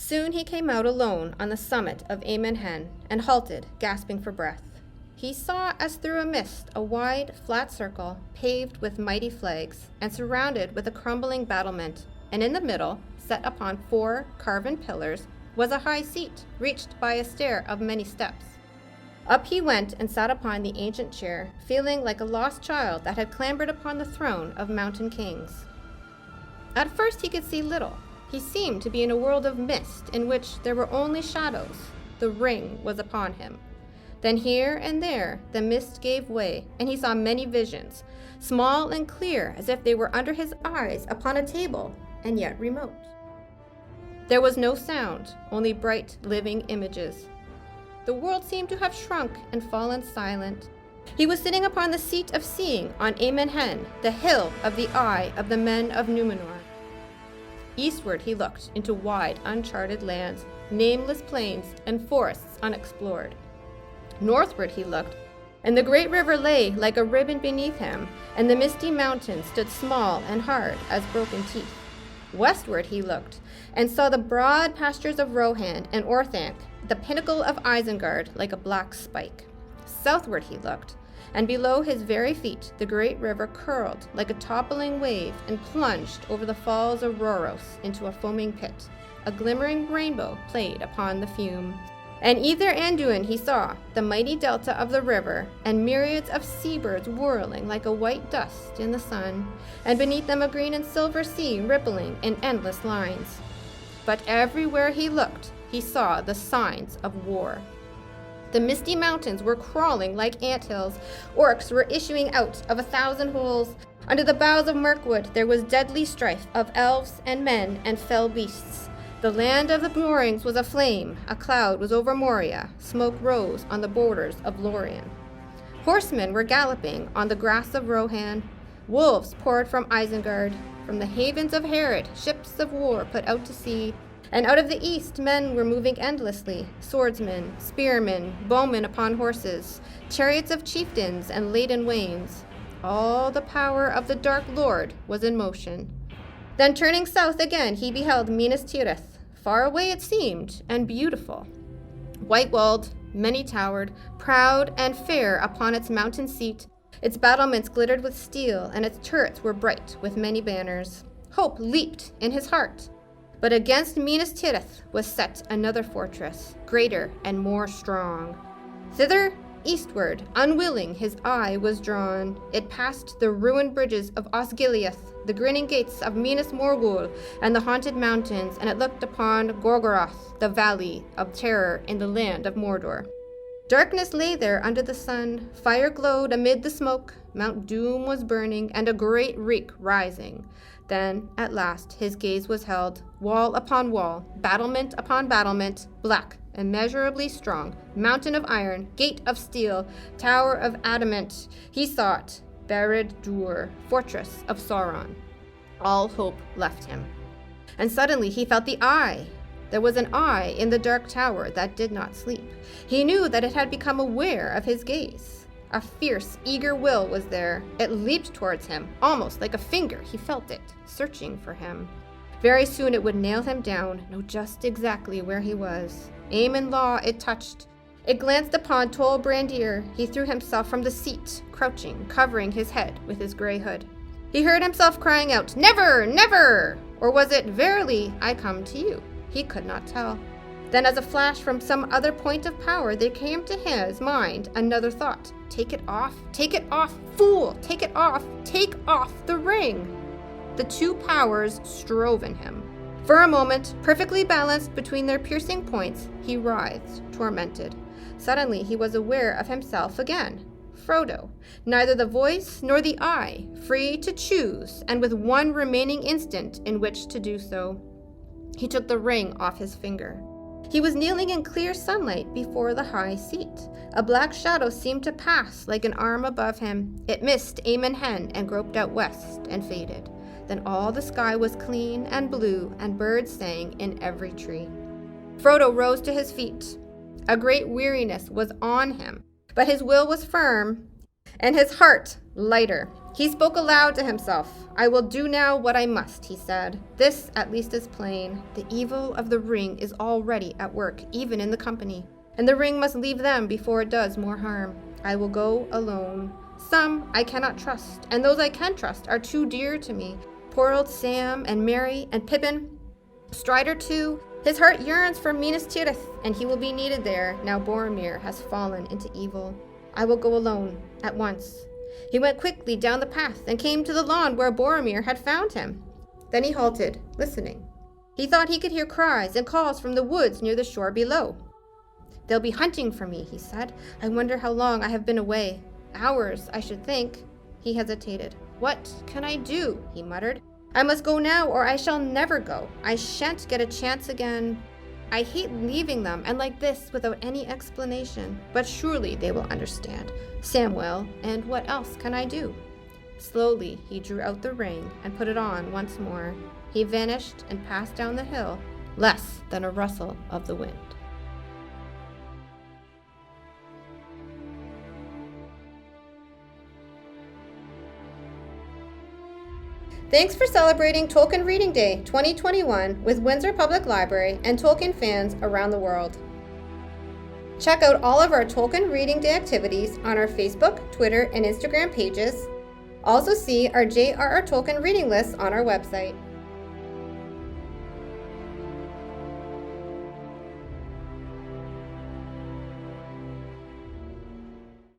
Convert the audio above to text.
Soon he came out alone on the summit of Amen Hen and halted, gasping for breath. He saw as through a mist a wide, flat circle, paved with mighty flags, and surrounded with a crumbling battlement, and in the middle, set upon 4 carven pillars, was a high seat, reached by a stair of many steps. Up he went and sat upon the ancient chair, feeling like a lost child that had clambered upon the throne of mountain kings. At first he could see little. He seemed to be in a world of mist in which there were only shadows. The ring was upon him. Then here and there the mist gave way, and he saw many visions, small and clear as if they were under his eyes upon a table, and yet remote. There was no sound, only bright living images. The world seemed to have shrunk and fallen silent. He was sitting upon the seat of seeing on Amen Hen, the hill of the eye of the men of Numenor. Eastward he looked into wide, uncharted lands, nameless plains, and forests unexplored. Northward he looked, and the great river lay like a ribbon beneath him, and the misty mountains stood small and hard as broken teeth. Westward he looked, and saw the broad pastures of Rohan and Orthanc, the pinnacle of Isengard like a black spike. Southward he looked, and below his very feet the great river curled like a toppling wave and plunged over the falls of Rhoros into a foaming pit. A glimmering rainbow played upon the fume. And either Anduin he saw the mighty delta of the river, and myriads of seabirds whirling like a white dust in the sun, and beneath them a green and silver sea rippling in endless lines. But everywhere he looked, he saw the signs of war. The misty mountains were crawling like anthills. Orcs were issuing out of 1,000 holes. Under the boughs of Mirkwood there was deadly strife of elves and men and fell beasts. The land of the moorings was aflame. A cloud was over Moria. Smoke rose on the borders of Lorien. Horsemen were galloping on the grass of Rohan. Wolves poured from Isengard. From the havens of Herod, ships of war put out to sea. And out of the east men were moving endlessly, swordsmen, spearmen, bowmen upon horses, chariots of chieftains and laden wains. All the power of the Dark Lord was in motion. Then turning south again, he beheld Minas Tirith, far away it seemed, and beautiful. White-walled, many-towered, proud and fair upon its mountain seat, its battlements glittered with steel, and its turrets were bright with many banners. Hope leaped in his heart. But against Minas Tirith was set another fortress, greater and more strong. Thither, eastward, unwilling, his eye was drawn. It passed the ruined bridges of Osgiliath, the grinning gates of Minas Morgul, and the haunted mountains, and it looked upon Gorgoroth, the valley of terror in the land of Mordor. Darkness lay there under the sun, fire glowed amid the smoke, Mount Doom was burning, and a great reek rising. Then, at last, his gaze was held, wall upon wall, battlement upon battlement, black, immeasurably strong, mountain of iron, gate of steel, tower of adamant. He saw it, Barad-dûr, fortress of Sauron. All hope left him. And suddenly he felt the eye. There was an eye in the dark tower that did not sleep. He knew that it had become aware of his gaze. A fierce, eager will was there. It leaped towards him, almost like a finger. He felt it, searching for him. Very soon it would nail him down, know just exactly where he was. Aim and law it touched. It glanced upon Tol Brandir. He threw himself from the seat, crouching, covering his head with his gray hood. He heard himself crying out, "Never, never!" Or was it, "Verily, I come to you"? He could not tell. Then as a flash from some other point of power, there came to his mind another thought. Take it off, fool, take it off, take off the ring. The two powers strove in him. For a moment, perfectly balanced between their piercing points, he writhed, tormented. Suddenly he was aware of himself again. Frodo, neither the voice nor the eye, free to choose, and with one remaining instant in which to do so. He took the ring off his finger. He was kneeling in clear sunlight before the high seat. A black shadow seemed to pass like an arm above him. It missed Amen Hen and groped out west and faded. Then all the sky was clean and blue, and birds sang in every tree. Frodo rose to his feet. A great weariness was on him, but his will was firm, and his heart lighter. He spoke aloud to himself. I will do now what I must, he said. This at least is plain. The evil of the ring is already at work, even in the company, and the ring must leave them before it does more harm. I will go alone. Some I cannot trust, and those I can trust are too dear to me. Poor old Sam and Mary and Pippin. Strider too. His heart yearns for Minas Tirith, and he will be needed there, now Boromir has fallen into evil. I will go alone, at once. He went quickly down the path and came to the lawn where Boromir had found him. Then he halted, listening. He thought he could hear cries and calls from the woods near the shore below. They'll be hunting for me, he said. I wonder how long I have been away. Hours, I should think. He hesitated. What can I do? He muttered. I must go now, or I shall never go. I shan't get a chance again. I hate leaving them, and like this, without any explanation. But surely they will understand. Sam will, and what else can I do? Slowly, he drew out the ring and put it on once more. He vanished and passed down the hill, less than a rustle of the wind. Thanks for celebrating Tolkien Reading Day 2021 with Windsor Public Library and Tolkien fans around the world. Check out all of our Tolkien Reading Day activities on our Facebook, Twitter, and Instagram pages. Also see our J.R.R. Tolkien reading lists on our website.